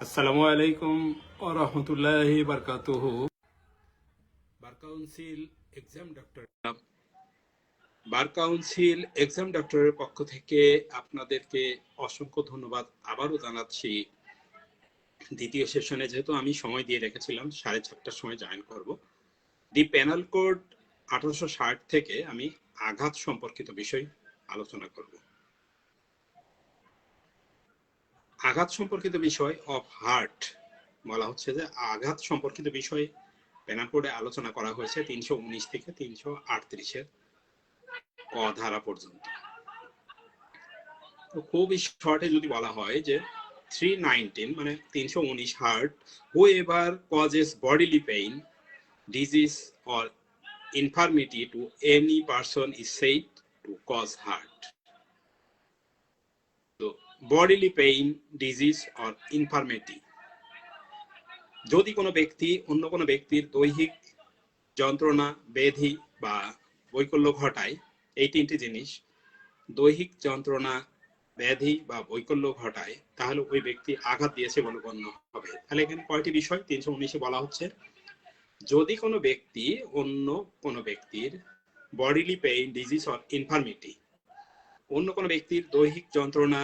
আসসালামু আলাইকুম ওয়া রাহমাতুল্লাহি ওয়া বারাকাতুহু। বার কাউন্সিল এক্সাম ডক্টরের পক্ষ থেকে আপনাদেরকে অসংখ্য ধন্যবাদ আবারও জানাচ্ছি। দ্বিতীয় সেশনে যেহেতু আমি সময় দিয়ে রেখেছিলাম 6:30টার সময় জয়েন করব। দি পেনাল কোড 1860 থেকে আমি আঘাত সম্পর্কিত বিষয় আলোচনা করব। আঘাত সম্পর্কিত বিষয় অফ হার্ট বলা হচ্ছে যে আঘাত সম্পর্কিত বিষয় পেনাল কোডে আলোচনা করা হয়েছে 319 থেকে 338-এর ক ধারা পর্যন্ত। তো খুব শর্টে যদি বলা হয় যে 319 মানে 319 hurt whoever causes bodily pain disease or infirmity to any person is said to cause hurt. তো bodily pain disease or infirmity, যদি কোনো ব্যক্তি অন্য কোনো ব্যক্তির দৈহিক যন্ত্রণা ব্যাধি বা বৈকল্য ঘটায়, এই তিনটি জিনিস দৈহিক যন্ত্রণা ব্যাধি বা বৈকল্য ঘটায়, তাহলে ওই ব্যক্তি আঘাত দিয়েছে বলে গণ্য হবে। তাহলে এখানে কয়টি বিষয় 319-এ বলা হচ্ছে? যদি কোনো ব্যক্তি অন্য কোনো ব্যক্তির বডিলি পেইন ডিজিজ অর ইনফার্মিটি, অন্য কোনো ব্যক্তির দৈহিক যন্ত্রণা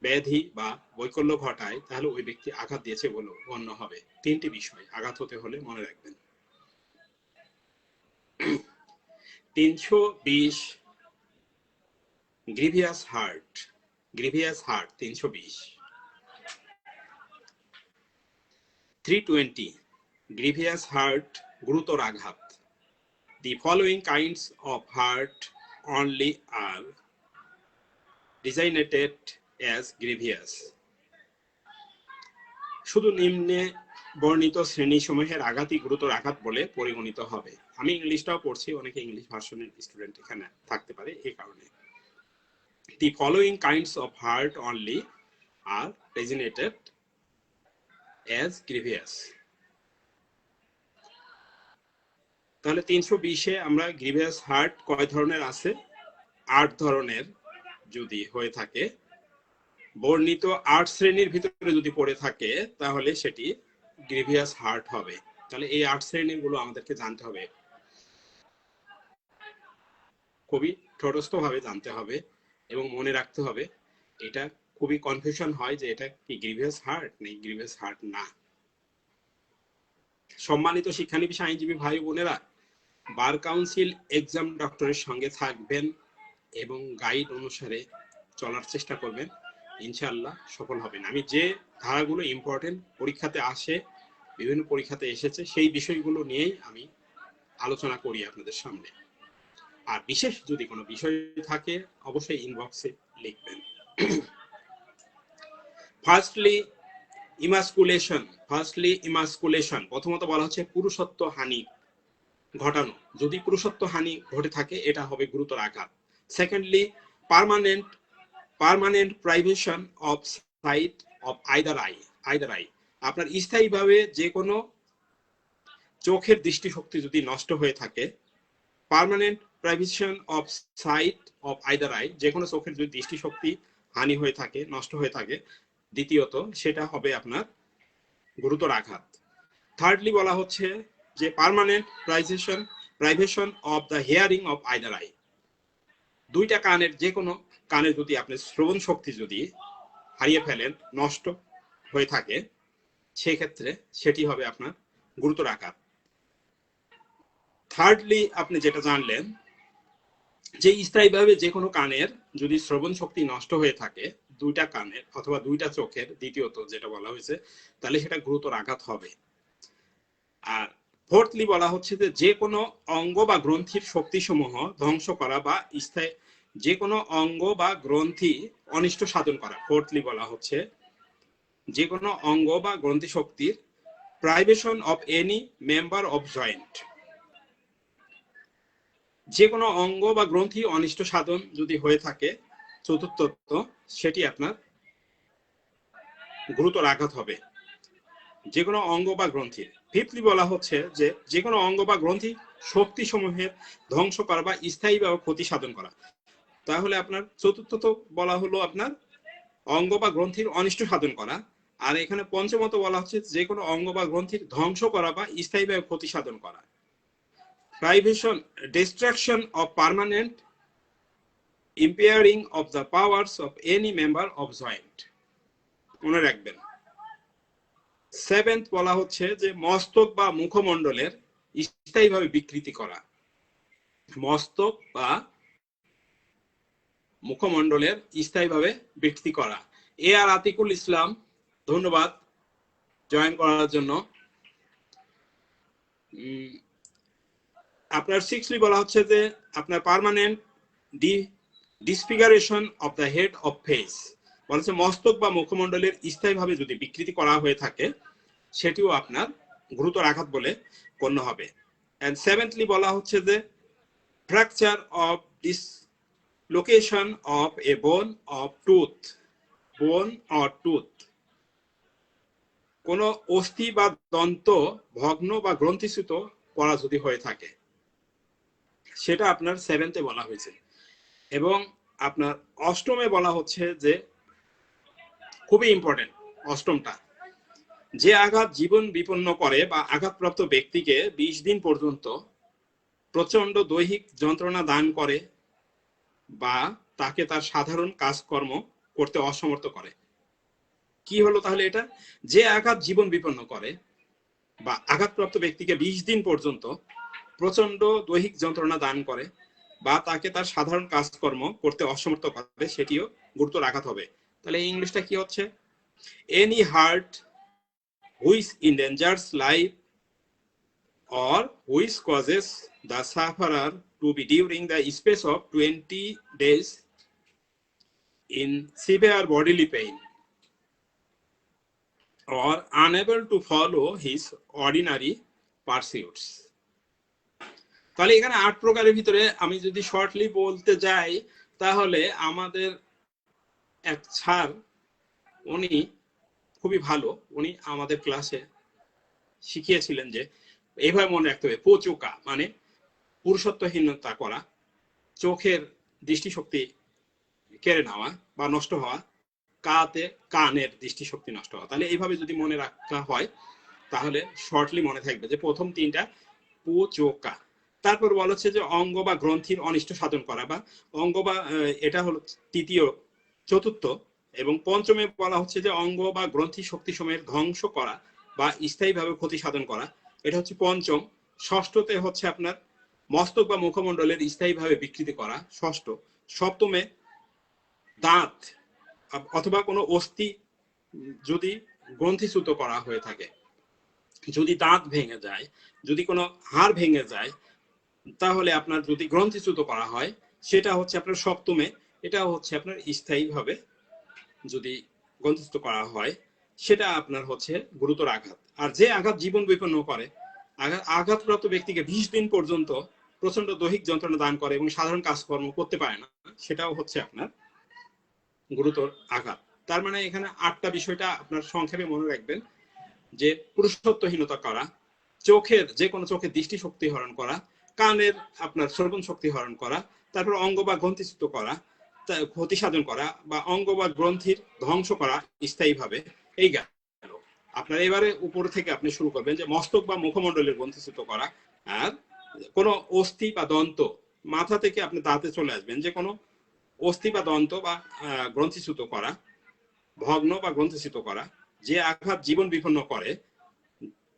ব্যাধি বা বৈকল্য ঘটায়, তাহলে ওই ব্যক্তি আঘাত দিয়েছে বলে গণ্য হবে। তিনটি বিষয় আঘাত হতে হলে মনে রাখবেন। 320 গ্রিভিয়াস হার্ট, 320। 320 গ্রিভিয়াস হার্ট, গুরুতর আঘাত। The following kinds of heart only are designated as grievous. শুধু নিম্নে বর্ণিত শ্রেণীসমূহের আঘাতই গুরুতর আঘাত বলে পরিগণিত হবে। আমি ইংলিশটাও পড়ছি, অনেকে ইংলিশ ভার্সনের স্টুডেন্ট এখানে থাকতে পারে, এই কারণে। The following kinds of heart only are designated as grievous. তাহলে 320-এ আমরা গ্রিভিয়াস হার্ট কয় ধরনের আছে? 8 ধরনের যদি হয়ে থাকে, বর্ণিত 8 শ্রেণীর ভিতরে যদি পড়ে থাকে, তাহলে সেটি গ্রিভিয়াস হার্ট হবে। তাহলে এই 8 শ্রেণীগুলো আমাদেরকে জানতে হবে, খুবই ঠোঁটস্থ ভাবে জানতে হবে এবং মনে রাখতে হবে। এটা খুবই কনফিউশন হয় যে এটা কি গ্রিভিয়াস হার্ট নাকি গ্রিভিয়াস হার্ট না। সম্মানিত শিক্ষানবিশ আইনজীবী ভাই বোনেরা, বার কাউন্সিল এক্সাম ডক্টরের সঙ্গে থাকবেন এবং গাইড অনুসারে চলার চেষ্টা করবেন, ইনশাআল্লাহ সফল হবেন। আমি যে ধারাগুলো ইম্পর্টেন্ট পরীক্ষাতে আসে, বিভিন্ন পরীক্ষাতে এসেছে, সেই বিষয়গুলো নিয়েই আমি আলোচনা করি আপনাদের সামনে। আর বিশেষ যদি কোনো বিষয় থাকে অবশ্যই ইনবক্সে লিখবেন। ফার্স্টলি ইমাস্কুলেশন, প্রথমত বলা হচ্ছে পুরুষত্ব হানি ঘটানো। যদি পুরুষত্ব হানি ঘটে থাকে, এটা হবে গুরুতর আঘাত। Secondly permanent privation of sight of either eye, আপনার স্থায়ীভাবে যে কোনো চোখের দৃষ্টিশক্তি যদি নষ্ট হয়ে থাকে, permanent privation of sight of either eye, যে কোনো চোখের যদি দৃষ্টিশক্তি হানি হয়ে থাকে, নষ্ট হয়ে থাকে, দ্বিতীয়ত সেটা হবে আপনার গুরুতর আঘাত। থার্ডলি বলা হচ্ছে যে permanent privation of the hearing of either eye, দুইটা কানের যে কোনো কানের যদি আপনি শ্রবণ শক্তি যদি হারিয়ে ফেলেন, নষ্ট হয়ে থাকে, সেক্ষেত্রে সেটি হবে আপনার গুরুতর আঘাত। থার্ডলি আপনি যেটা জানলেন যে স্থায়ীভাবে যে কোনো কানের যদি শ্রবণ শক্তি নষ্ট হয়ে থাকে, দুইটা কানের অথবা দুইটা চোখের, দ্বিতীয়ত যেটা বলা হয়েছে, তাহলে সেটা গুরুতর আঘাত হবে। আর ফোর্থলি বলা হচ্ছে যে কোনো অঙ্গ বা গ্রন্থির শক্তিসমূহ ধ্বংস করা বা যে কোনো অঙ্গ বা গ্রন্থি অনিষ্ট সাধন করা। ফোর্থলি বলা হচ্ছে যে কোনো অঙ্গ বা গ্রন্থি শক্তির privation of any member of joint, যে কোনো অঙ্গ বা গ্রন্থি অনিষ্ট সাধন যদি হয়ে থাকে, চতুর্থত সেটি আপনার গুরুতর আঘাত হবে, যে কোনো অঙ্গ বা গ্রন্থির। ফিফথলি বলা হচ্ছে যে কোনো অঙ্গ বা গ্রন্থি শক্তি সমূহের ধ্বংস করা বা স্থায়ীভাবে ক্ষতি সাধন করা। তাহলে আপনার চতুর্থত বলা হলো আপনার অঙ্গ বা গ্রন্থির অনিষ্ট সাধন করা, আর এখানে পঞ্চমত বলা হচ্ছে যে কোনো অঙ্গ বা গ্রন্থির ধ্বংস করা বা স্থায়ীভাবে ক্ষতি সাধন করা। Privation, destruction of permanent impairing of the powers of any member of joint, মনে রাখবেন। সেভেন্থ বলা হচ্ছে যে মস্তক বা মুখমণ্ডলের স্থায়ীভাবে বিকৃতি করা। মস্তক বা মুখমণ্ডলের স্থায়ীভাবে বিকৃতি করা। এ আর আতিকুল ইসলাম, ধন্যবাদ জয়েন করার জন্য। আপনার সিক্সলি বলা হচ্ছে যে আপনার permanent disfiguration of the head of face, বলেছে মস্তক বা মুখমণ্ডলের স্থায়ীভাবে যদি বিকৃতি করা হয়ে থাকে সেটিও আপনার গুরুতর আঘাত বলে গণ্য হবে। এন্ড সেভেন্থলি বলা হচ্ছে যে ফ্র্যাকচার অফ ডিসলোকেশন অফ এ বোন অফ টুথ, বোন অর টুথ, কোন অস্থি বা দন্ত ভগ্ন বা গ্রন্থিচ্যুত করা যদি হয়ে থাকে সেটা আপনার সেভেন্থে বলা হয়েছে। এবং আপনার অষ্টমে বলা হচ্ছে যে খুবই ইম্পর্টেন্ট অষ্টমটা, যে আঘাত জীবন বিপন্ন করে বা আঘাতপ্রাপ্ত ব্যক্তিকে 20 দিন পর্যন্ত প্রচন্ড দৈহিক যন্ত্রণা দান করে বা তাকে তার সাধারণ কাজকর্ম করতে অসমর্থ করে। কি হলো তাহলে এটা? যে আঘাত জীবন বিপন্ন করে বা আঘাতপ্রাপ্ত ব্যক্তিকে 20 দিন পর্যন্ত প্রচন্ড দৈহিক যন্ত্রণা দান করে বা তাকে তার সাধারণ কাজকর্ম করতে অসমর্থ করে, সেটিও গুরুতর আঘাত হবে। তাহলে ইংলিশটা কি হচ্ছে? Any heart which endangers life or which causes the sufferer to be during the space of 20 days in severe bodily pain or unable to follow his ordinary pursuits. তাহলে এখানে 8 প্রকারের ভিতরে আমি যদি শর্টলি বলতে যাই তাহলে আমাদের এক স্যার, উনি খুবই ভালো, উনি আমাদের ক্লাসে শিখিয়েছিলেন যে এইভাবে মনে রাখতে হবে, পোচোকা মানে পুরুষত্বহীনতা করা, চোখের দৃষ্টিশক্তি কেড়ে নেওয়া বা নষ্ট হওয়া, কাতে কানের দৃষ্টিশক্তি নষ্ট হওয়া। তাহলে এইভাবে যদি মনে রাখা হয় তাহলে শর্টলি মনে থাকবে যে প্রথম তিনটা পোচোকা। তারপর বলা হচ্ছে যে অঙ্গ বা গ্রন্থির অনিষ্ট সাধন করা বা অঙ্গ বা, এটা হলো তৃতীয়, চতুর্থ। এবং পঞ্চমে বলা হচ্ছে যে অঙ্গ বা গ্রন্থি শক্তি সময়ের ধ্বংস করা বা স্থায়ীভাবে ক্ষতি সাধন করা, এটা হচ্ছে পঞ্চম। ষষ্ঠতে হচ্ছে আপনার মস্তক বা মুখমণ্ডলের স্থায়ীভাবে বিকৃতি করা, ষষ্ঠ। সপ্তমে দাঁত অথবা কোনো অস্থি যদি গ্রন্থিচ্যুত করা হয়ে থাকে, যদি দাঁত ভেঙে যায়, যদি কোনো হাড় ভেঙে যায়, তাহলে আপনার যদি গ্রন্থিচ্যুত করা হয় সেটা হচ্ছে আপনার সপ্তমে, এটা হচ্ছে আপনার স্থায়ীভাবে যদি গ্রন্থিচ্যুত করা হয় সেটা আপনার হচ্ছে গুরুতর আঘাত। আর যে আঘাত জীবন বিপন্ন করে, আঘাতপ্রাপ্ত ব্যক্তিকে 20 দিন পর্যন্ত প্রচন্ড দৈহিক যন্ত্রণা দান করে এবং সাধারণ কাজকর্ম করতে পারে না, সেটাও হচ্ছে আপনার গুরুতর আঘাত। তার মানে এখানে 8টা বিষয়টা আপনার সংক্ষেপে মনে রাখবেন, যে পুরুষত্বহীনতা করা, চোখের যে কোনো চোখের দৃষ্টিশক্তি হরণ করা, কানের আপনার শ্রবণ শক্তি হরণ করা, তারপর অঙ্গ বা গ্রন্থিচ্যুত করা, ক্ষতি সাধন করা বা অঙ্গ বা গ্রন্থির ধ্বংস করা স্থায়ীভাবে। এই গেল আপনার। এবারে উপর থেকে আপনি শুরু করবেন যে মস্তক বা মুখমণ্ডলের গ্রন্থিচ্যুত করা, আর কোন অস্থি বা দন্ত, মাথা থেকে আপনি দাঁতে চলে আসবেন, যে কোনো অস্থি বা দন্ত বা গ্রন্থিচ্যুত করা, ভগ্ন বা গ্রন্থিচ্যুত করা, যে আঘাত জীবন বিপন্ন করে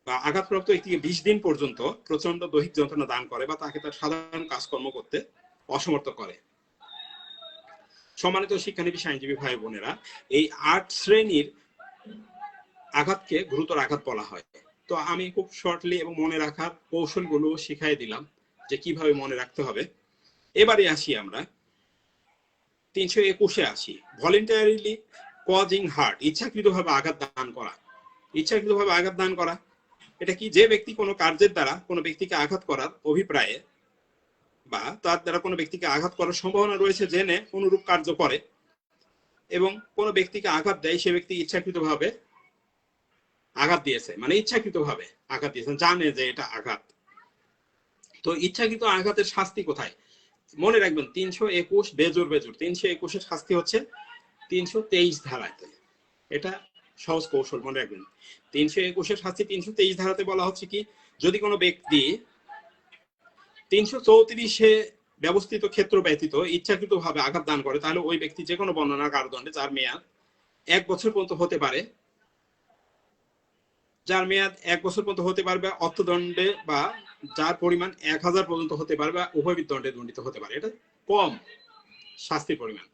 বা আঘাতপ্রাপ্ত ব্যক্তিকে 20 দিন পর্যন্ত প্রচন্ড দৈহিক যন্ত্রণা দান করে বা তাকে তার সাধারণ কাজকর্ম করতে অসমর্থ করে। সম্মানিত শিক্ষানবী আইনজীবী ভাই বোনেরা, এই 8 শ্রেণীর আঘাতকে গুরুতর আঘাত বলা হয়। তো আমি খুব শর্টলি এবং মনে রাখার কৌশলগুলো শিখাই দিলাম যে কিভাবে মনে রাখতে হবে। এবারে আসি আমরা 321-এ আসি, ভলেন্টারিলি কজিং হার্ট, ইচ্ছাকৃতভাবে আঘাত দান করা। ইচ্ছাকৃতভাবে আঘাত দান করা এটা কি? যে ব্যক্তি কোনো কার্যের দ্বারা কোনো ব্যক্তিকে আঘাত করার অভিপ্রায়ে বা তার দ্বারা কোনো ব্যক্তিকে আঘাত করার সম্ভাবনা রয়েছে জেনে অনুরূপ কার্য করে এবং কোনো ব্যক্তিকে আঘাত দেয়, সে ব্যক্তি ইচ্ছাকৃতভাবে আঘাত দিয়েছে, মানে ইচ্ছাকৃতভাবে আঘাত দিয়েছে, জানে যে এটা আঘাত। তো ইচ্ছাকৃত আঘাতের শাস্তি কোথায়? মনে রাখবেন 321 বেজোর বেজোর, 321-এর শাস্তি হচ্ছে 323 ধারায়। এটা সহজ কৌশল মনে রাখবেন। 321-এর শাস্তি 323 ধারাতে বলা হচ্ছে কি, যদি কোনো ব্যক্তি 334-এ ব্যবস্থিত ক্ষেত্র ব্যতীত ইচ্ছাকৃত ভাবে আঘাত দান করে, তাহলে ওই ব্যক্তি যে কোনো বর্ণনা কারাদণ্ডে যার মেয়াদ 1 বছর পর্যন্ত হতে পারে, যার মেয়াদ 1 বছর পর্যন্ত হতে পারবে, অর্থদণ্ডে বা যার পরিমাণ 1000 পর্যন্ত হতে পারে, বা উভয় দণ্ডে দণ্ডিত হতে পারে। এটা কম শাস্তির পরিমাণ।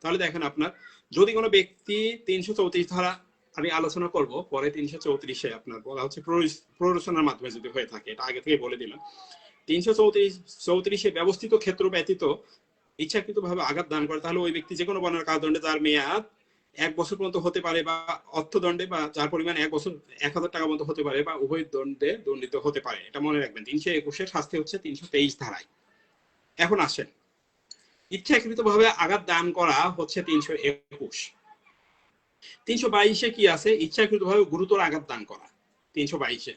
তাহলে দেখেন আপনার যদি কোনো ব্যক্তি 334 ধারা আমি আলোচনা করব পরে, 334-এ আপনার বলা হচ্ছে প্ররোচনার মাধ্যমে যদি হয়ে থাকে, এটা আগে থেকে বলে দিলাম। 334-এ ব্যবস্থিত ক্ষেত্র ব্যতীত ইচ্ছাকৃত ভাবে আঘাত দান করে, তাহলে ওই ব্যক্তি যে কোনো বর্ণনার কারাদণ্ডে যার মেয়াদ 1 বছর পর্যন্ত হতে পারে, বা অর্থদণ্ডে বা যার পরিমাণ 1 বছর 1000 টাকা পর্যন্ত হতে পারে, বা উভয় দণ্ডে দণ্ডিত হতে পারে। এটা মনে রাখবেন। 321-এর শাস্তি হচ্ছে 323 ধারায়। এখন আসেন, ইচ্ছাকৃত ভাবে আঘাত দান করা হচ্ছে 321। 322-এ কি আছে? ইচ্ছাকৃত ভাবে গুরুতর আঘাত দান করা। 322-এ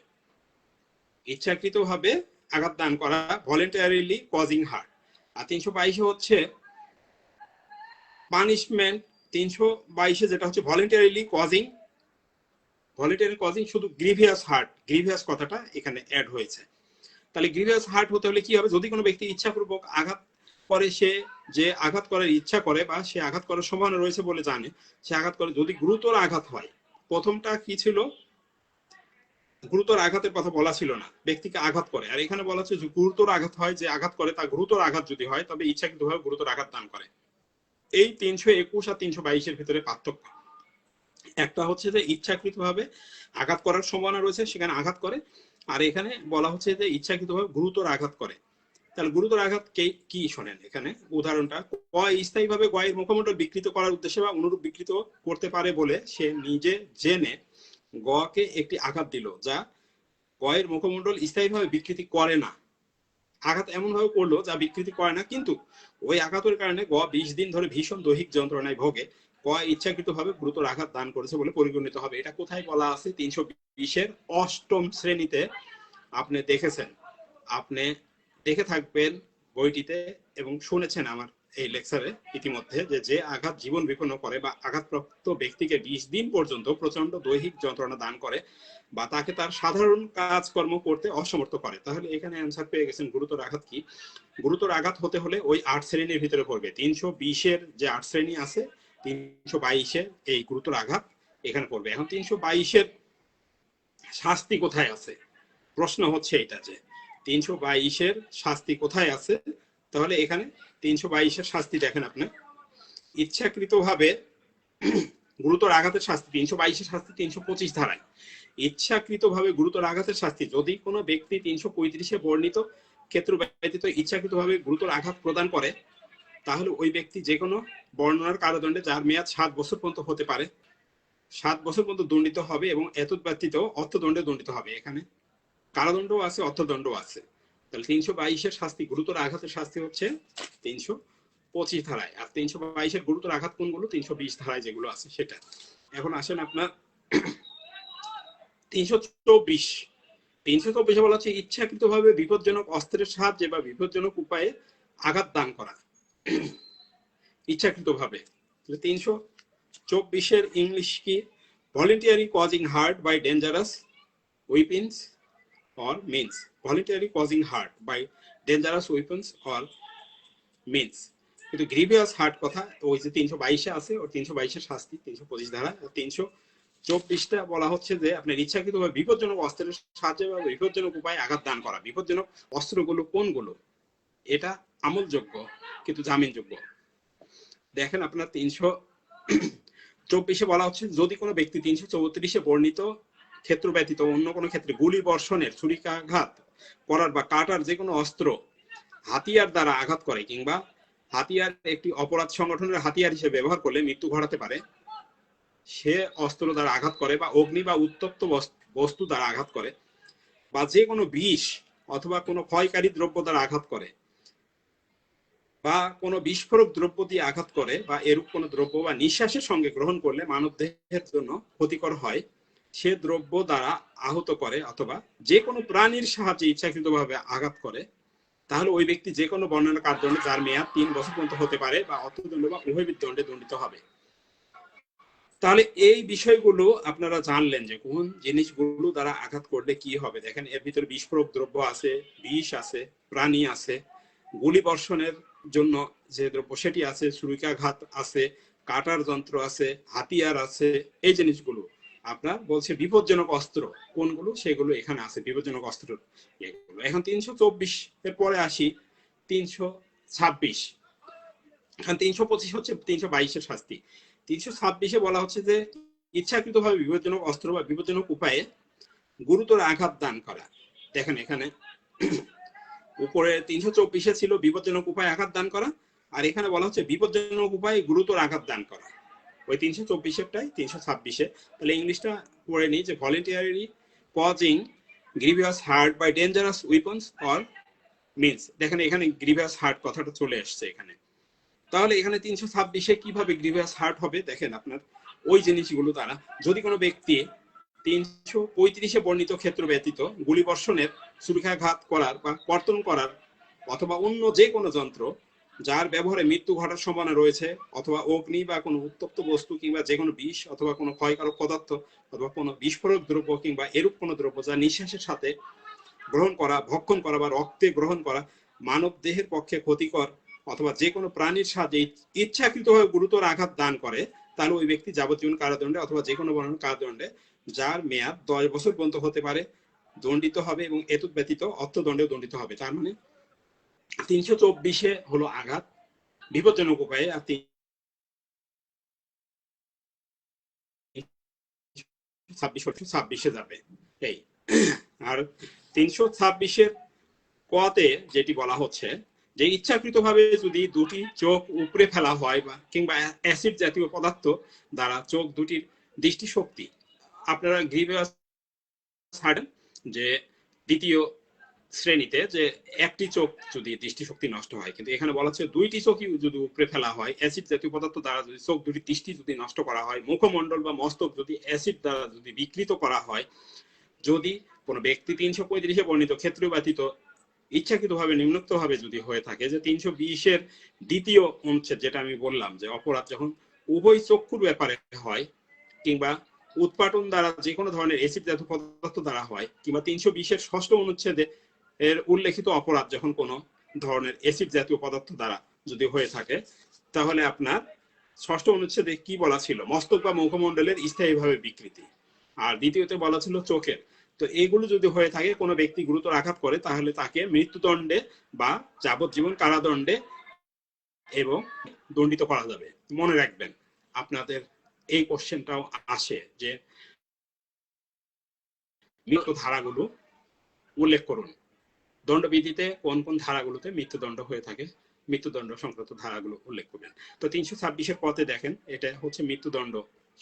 ইচ্ছাকৃত ভাবে আঘাত দান করা, ভলেন্টারিলি কজিং হার্ট। আর 322-এ হচ্ছে পানিশমেন্ট। 322-এ যেটা হচ্ছে ভলেন্টারিলি কজিং, ভলেন্টারি কজিং শুধু গ্রিভিয়াস হার্ট, গ্রিভিয়াস কথাটা এখানে অ্যাড হয়েছে। তাহলে গ্রিভিয়াস হার্ট হতে হলে কি হবে? যদি কোনো ব্যক্তি ইচ্ছাপূর্বক আঘাত করে, সে যে আঘাত করার ইচ্ছা করে বা সে আঘাত করার সম্ভাবনা রয়েছে বলে জানে, সে আঘাত করে, যদি গুরুতর আঘাত হয়। প্রথমটা কি ছিল? গুরুতর আঘাতের কথা বলা ছিল না, ব্যক্তিকে আঘাত করে। আর এখানে বলা হচ্ছে যে গুরুতর আঘাত হয়, যে আঘাত করে তা গুরুতর আঘাত যদি হয়, তবে ইচ্ছাকৃতভাবে গুরুতর আঘাত দান করে। এই 321 আর 322-এর ভিতরে পার্থক্য। একটা হচ্ছে যে ইচ্ছাকৃতভাবে আঘাত করার সম্ভাবনা রয়েছে, সেখানে আঘাত করে। আর এখানে বলা হচ্ছে যে ইচ্ছাকৃতভাবে গুরুতর আঘাত করে। তাহলে গুরুতর আঘাত কি শোনেন এখানে উদাহরণটা। স্থায়ীভাবে গয়ের মুখমণ্ডল বিকৃত করার উদ্দেশ্যে বা অনুরূপ বিকৃত করতে পারে বলে সে নিজে জেনে গকে একটি আঘাত দিল, যা গয়ের মুখমণ্ডল স্থায়ীভাবে বিকৃতি করে না। আঘাত এমন ভাবে করলো যা বিকৃতি করে না, কিন্তু ওই আঘাতের কারণে গ 20 দিন ধরে ভীষণ দৈহিক যন্ত্রণায় ভোগে। গ ইচ্ছাকৃত ভাবে গুরুতর আঘাত দান করেছে বলে পরিগণিত হবে। এটা কোথায় বলা আছে? 320-এর 8ম শ্রেণীতে আপনি দেখেছেন, আপনি দেখে থাকবেন বইটিতে, এবং শুনেছেন আমার এই লেকচারে ইতিমধ্যে, যে আঘাত জীবন বিপন্ন করে বা আঘাতপ্রাপ্ত ব্যক্তিকে 20 দিন পর্যন্ত প্রচন্ড দৈহিক যন্ত্রণা দান করে, বা তাকে তার সাধারণ কাজকর্ম করতে অসমর্থ করে। তাহলে এখানে অ্যান্সার পেয়ে গেছেন গুরুতর আঘাত কি। গুরুতর আঘাত হতে হলে ওই 8 শ্রেণীর ভিতরে পড়বে। 320-এর যে 8 শ্রেণী আছে, 322-এর এই গুরুতর আঘাত এখানে পড়বে। এখন 322-এর শাস্তি কোথায় আছে? প্রশ্ন হচ্ছে এটা, যে 322-এর শাস্তি কোথায় আছে? তাহলে এখানে 322-এর শাস্তি দেখেন আপনি, ইচ্ছাকৃতভাবে গুরুতর আঘাতের শাস্তি 322-এর শাস্তি 325 ধারায়। ইচ্ছাকৃতভাবে গুরুতর আঘাতের শাস্তি, যদি কোনো ব্যক্তি 335-এ বর্ণিত ক্ষেত্র ব্যতীত ইচ্ছাকৃতভাবে গুরুতর আঘাত প্রদান করে, তাহলে ওই ব্যক্তি যে কোনো বর্ণনার কারাদণ্ডে যার মেয়াদ 7 বছর পর্যন্ত হতে পারে, 7 বছর পর্যন্ত দণ্ডিত হবে, এবং এত ব্যতীত অর্থদণ্ডে দণ্ডিত হবে। এখানে কারাদণ্ড আছে, অর্থদণ্ড আছে। তাহলে 322-এর শাস্তি, গুরুতর আঘাতের শাস্তি হচ্ছে 325 ধারায়। আর 322-এর গুরুতর আঘাত কোনগুলো? 320 ধারায় যেগুলো আছে সেটা। এখন আসেন আপনার 324-এ বলা হচ্ছে ইচ্ছাকৃতভাবে বিপজ্জনক অস্ত্রের সাহায্যে বা বিপজ্জনক উপায়ে আঘাত দান করা, ইচ্ছাকৃতভাবে। 324-এর ইংলিশ কি? Voluntary causing hurt by dangerous weapons or means. Voluntarily causing hurt by dangerous weapons or means. কিন্তু গ্রিভিয়াস হার্ট কথা ওই যে 322-এ আছে, ওর 322-এর শাস্তি 325 ধারা। 324-টা বলা হচ্ছে যে আপনার ইচ্ছাকৃতভাবে বিপজ্জনক অস্ত্রের সাহায্যে বা বিপজ্জনক উপায়ে আঘাত দান করা। বিপজ্জনক অস্ত্রগুলো কোনগুলো? এটা আমলযোগ্য কিন্তু জামিনযোগ্য। দেখেন আপনার 324-এ বলা হচ্ছে যদি কোনো ব্যক্তি 334-এ বর্ণিত ক্ষেত্র ব্যতীত অন্য কোনো ক্ষেত্রে গুলি বর্ষণের, ছুরিকাঘাত করার বা কাটার যে কোনো অস্ত্র হাতিয়ার দ্বারা আঘাত করে, কিংবা হাতিয়ার একটি অপরাধ সংগঠনের হাতিয়ার হিসেবে ব্যবহার করলে মৃত্যু ঘটাতে পারে, সে অস্ত্র দ্বারা আঘাত করে, বা অগ্নি বা উত্তপ্ত বস্তু দ্বারা আঘাত করে, বা যে কোনো বিষ অথবা কোনো ক্ষয়কারী দ্রব্য দ্বারা আঘাত করে, বা কোনো বিস্ফোরক দ্রব্য দিয়ে আঘাত করে, বা এরূপ কোনো দ্রব্য বা নিঃশ্বাসের সঙ্গে গ্রহণ করলে মানবদেহের জন্য ক্ষতিকর হয়, সে দ্রব্য দ্বারা আহত করে, অথবা যে কোনো প্রাণীর সাহায্যে ইচ্ছাকৃতভাবে আঘাত করে, তাহলে ওই ব্যক্তি যে কোনো বর্ণনা কারাদণ্ডে যার মেয়াদ 3 বছর পর্যন্ত হতে পারে, বা অর্থদণ্ড বা উভয় দণ্ডে দণ্ডিত হবে। তাহলে এই বিষয়গুলো আপনারা জানলেন যে কোন জিনিসগুলো দ্বারা আঘাত করলে কি হবে। দেখেন এর ভিতরে বিস্ফোরক দ্রব্য আছে, বিষ আছে, প্রাণী আছে, গুলি বর্ষণের জন্য যে দ্রব্য সেটি আছে, ছুরিকাঘাত আছে, কাটার যন্ত্র আছে, হাতিয়ার আছে। এই জিনিসগুলো আপনার বলছে বিপজ্জনক অস্ত্র কোনগুলো, সেগুলো এখানে আছে বিপজ্জনক অস্ত্র এগুলো। এখন 324 এর পরে আসি 326। এখন 325 হচ্ছে 322-এর শাস্তি। 326-এ বলা হচ্ছে যে ইচ্ছাকৃতভাবে বিপজ্জনক অস্ত্র বা বিপজ্জনক উপায়ে গুরুতর আঘাত দান করা। দেখেন এখানে উপরে 324-এ ছিল বিপজ্জনক উপায়ে আঘাত দান করা, আর এখানে বলা হচ্ছে বিপজ্জনক উপায়ে গুরুতর আঘাত দান করা। ওই 324-এরটাই 326-এ। তাহলে ইংলিশটা পড়ে নিই যে voluntarily causing grievous hurt by dangerous weapons or means. দেখেন এখানে গ্রিভিয়াস হার্ট কথাটা চলে আসছে এখানে। তাহলে এখানে 326-এ কিভাবে গ্রিভিয়াস হার্ট হবে, দেখেন আপনার ওই জিনিসগুলো দ্বারা যদি কোনো ব্যক্তি 335-এ বর্ণিত ক্ষেত্র ব্যতীত গুলি বর্ষণের, ছুরিকাঘাত করার বা কর্তন করার অথবা অন্য যে কোনো যন্ত্র যার ব্যবহারে মৃত্যু ঘটার সম্ভাবনা রয়েছে, অথবা অগ্নি বা কোনো উত্তপ্ত বস্তু কিংবা যে কোনো বিষ অথবা কোনো ক্ষয়কারক পদার্থ অথবা কোনো বিস্ফোরক দ্রব্য কিংবা এরূপ কোনো দ্রব্য যা নিঃশ্বাসের সাথে গ্রহণ করা, ভক্ষণ করা বা রক্তে গ্রহণ করা মানব দেহের পক্ষে ক্ষতিকর অথবা যে কোনো প্রাণীর সাথে ইচ্ছাকৃতভাবে গুরুতর আঘাত দান করে, তাহলে ওই ব্যক্তি যাবজ্জীবন কারাদণ্ডে অথবা যে কোনো ধরনের কারাদণ্ডে যার মেয়াদ 10 বছর পর্যন্ত হতে পারে দণ্ডিত হবে, এবং এতদ ব্যতীত অর্থদণ্ডেও দণ্ডিত হবে। তার মানে 324-এ হলো আঘাত বিপজ্জনক উপায়ে, আর 326-এ যাবে এই। আর 326-এর কতে যেটি বলা হচ্ছে যে ইচ্ছাকৃতভাবে যদি দুটি চোখ উপড়ে ফেলা হয় বা কিংবা অ্যাসিড জাতীয় পদার্থ দ্বারা চোখ দুটির দৃষ্টিশক্তি, আপনারা গ্রিভিয়াস হার্ট যে দ্বিতীয় শ্রেণীতে যে একটি চোখ যদি দৃষ্টিশক্তি নষ্ট হয়, কিন্তু এখানে বলা হচ্ছে দুইটি চোখই যদি উপড়ে ফেলা হয় অ্যাসিড জাতীয় পদার্থ দ্বারা, যদি চোখ দুটি দৃষ্টি যদি নষ্ট করা হয়, মুখমণ্ডল বা মস্তক যদি অ্যাসিড দ্বারা যদি বিকৃত করা হয়, যদি কোনো ব্যক্তি 335-এ বর্ণিত ক্ষেত্র ব্যতীত ইচ্ছাকৃতভাবে নিম্নোক্তভাবে যদি হয়ে থাকে, যে 320-এর দ্বিতীয় অনুচ্ছেদ যেটা আমি বললাম যে অপরাধ যখন উভয় চক্ষুর ব্যাপারে হয় কিংবা উৎপাটন দ্বারা যে কোনো ধরনের অ্যাসিড জাতীয় পদার্থ দ্বারা হয়, কিংবা 320-এর ষষ্ঠ অনুচ্ছেদে এর উল্লেখিত অপরাধ যখন কোনো ধরনের অ্যাসিড জাতীয় পদার্থ দ্বারা যদি হয়ে থাকে, তাহলে আপনার ষষ্ঠ অনুচ্ছেদে কি বলা ছিল, মস্তক বা মুখমণ্ডলের স্থায়ীভাবে বিকৃতি, আর দ্বিতীয়তে বলা ছিল চোখের। তো এগুলো যদি হয়ে থাকে কোনো ব্যক্তি গুরুতর আঘাত করে, তাহলে তাকে মৃত্যুদণ্ডে বা যাবজ্জীবন কারাদণ্ডে এবং দণ্ডিত করা যাবে। মনে রাখবেন আপনাদের এই কোশ্চেনটাও আসে যে মৃত্যু ধারাগুলো উল্লেখ করুন, দণ্ডবিধিতে কোন কোন ধারাগুলোতে মৃত্যুদণ্ড হয়ে থাকে, মৃত্যুদণ্ড সংক্রান্ত ধারাগুলো উল্লেখ করবেন। তো 326-এর পথে দেখেন এটা হচ্ছে মৃত্যুদণ্ড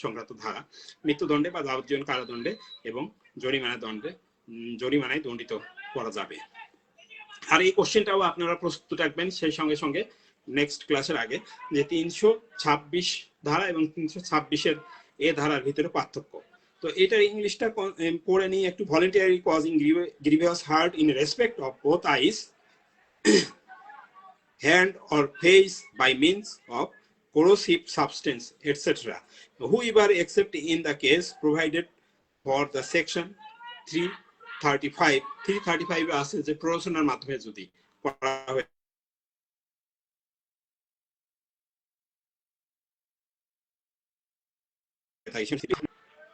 সংক্রান্ত ধারা। মৃত্যুদণ্ডে বা যাবজ্জীবন কারাদণ্ডে এবং জরিমানায় দণ্ডিত করা যাবে। আর এই কোশ্চেনটাও আপনারা প্রস্তুত রাখবেন সেই সঙ্গে সঙ্গে নেক্সট ক্লাসের আগে, যে 326 ধারা এবং 326-এর এ ধারার ভিতরে পার্থক্য। তো এটার ইংলিশটা পড়ে নিয়ে একটু, voluntary causing grievous hurt in respect of both eyes, hand or face by means of corrosive substance, etc. Whoever except in the case provided for the section 335 আছে যে প্ররোচনার মাধ্যমে যদি করা হয়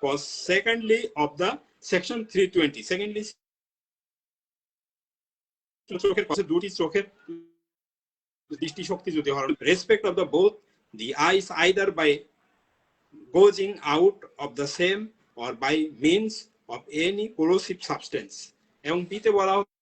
cause secondly of the section 320, secondly চোখের কাছে দুটি চোখের দৃষ্টিশক্তি যদি হয়, respect of the both the eyes either by gouging out of the same or by means of any corrosive substance। এবং বিতে বলা হচ্ছে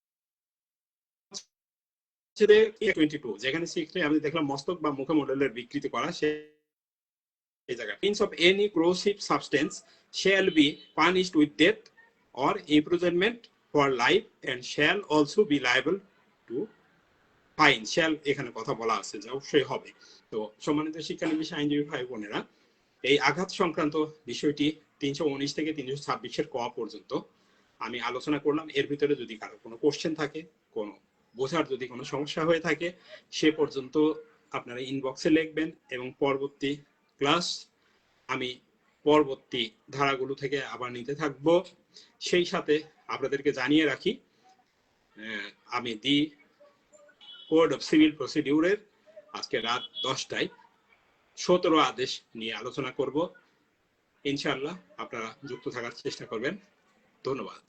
22 যেখানে শিখলে আমি দেখলাম মস্তক বা মুখমণ্ডলের বিকৃতি করা, সেই জায়গায় means of any corrosive substance shall be punished with death or imprisonment for life and shall also be liable to fine. Shall এখানে কথা বলা আছে যে অবশ্যই হবে। তো সম্মানিত শিক্ষানবিশ আইনজীবী ভাই বোনেরা, এই আঘাত সংক্রান্ত বিষয়টি 319 থেকে 326-এর ক পর্যন্ত আমি আলোচনা করলাম। এর ভিতরে যদি কারো কোনো কোশ্চেন থাকে, কোনো বোঝার যদি কোনো সমস্যা হয়ে থাকে, সে পর্যন্ত আপনারা ইনবক্সে লিখবেন এবং পরবর্তী ক্লাস আমি পরবর্তী ধারাগুলো থেকে আবার নিতে থাকবো। সেই সাথে আপনাদেরকে জানিয়ে রাখি, আমি দি কোড অফ সিভিল প্রসিডিউরের আজকে রাত 10টায় 17 আদেশ নিয়ে আলোচনা করব। ইনশাআল্লাহ আপনারা যুক্ত থাকার চেষ্টা করবেন। ধন্যবাদ।